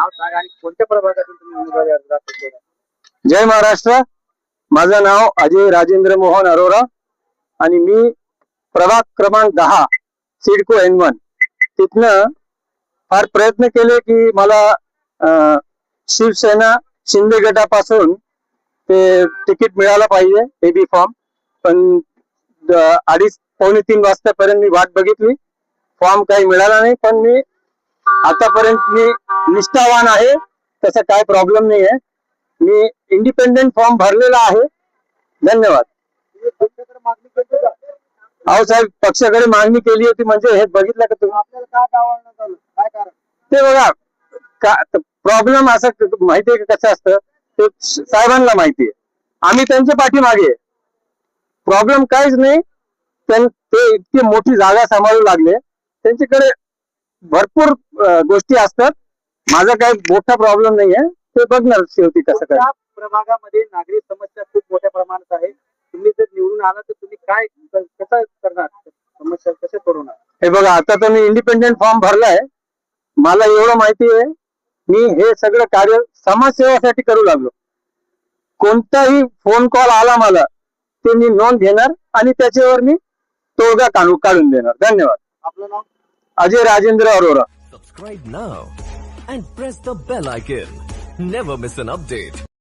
नाव सांगा आणि कोणत्या प्रभागातून तुम्ही उमेदवारी अर्ज दाखल केला? जय महाराष्ट्र. माझं नाव अजय राजेंद्र मोहन अरोरा आणि मी प्रभाग क्रमांक 10 सिडको N1 तिथनं फार प्रयत्न केले की मला शिवसेना शिंदे गटापासून ते तिकीट मिळालं पाहिजे एबी फॉर्म. पण 2:30-3 वाजतापर्यंत मी वाट बघितली, फॉर्म काही मिळाला नाही. पण मी आतापर्यंत मी निष्ठावान आहे, तसा काय प्रॉब्लेम नाही आहे. मी इंडिपेंडेंट फॉर्म भरलेला आहे. धन्यवाद. पक्षाकडे मागणी केली का? अहो साहेब, पक्षाकडे मागणी केली होती म्हणजे हे बघितलं का तुम्ही? आपल्याला काय आवडण्यात आलं, काय कारण? ते बघा, प्रॉब्लेम असं माहितीये का कसं असतं ते साहेबांना माहितीये. आम्ही त्यांच्या पाठीमागे. प्रॉब्लेम काहीच नाही. ते इतकी मोठी जागा सांभाळू लागले, त्यांच्याकडे भरपूर गोष्टी असतात. माझा काही मोठा प्रॉब्लेम नाहीये. ते बघणार शेवटी कसं काय. त्या प्रभागामध्ये नागरिक समस्या खूप मोठ्या प्रमाणात आहे. तुम्ही जर निवडून आला तर तुम्ही काय कसं करणार, समस्या कसे सोडवणार? हे बघा, आता तर मी इंडिपेंडेंट फॉर्म भरलाय. मला एवढं माहिती आहे, मी हे सगळं कार्य समाजसेवासाठी करू लागलो. कोणताही फोन कॉल आला मला ते मी नोंद घेणार आणि त्याच्यावर मी तोडगा काढून देणार. धन्यवाद. आपलं नाव? Ajay Rajendra Arora. Subscribe now and press the bell icon. Never miss an update.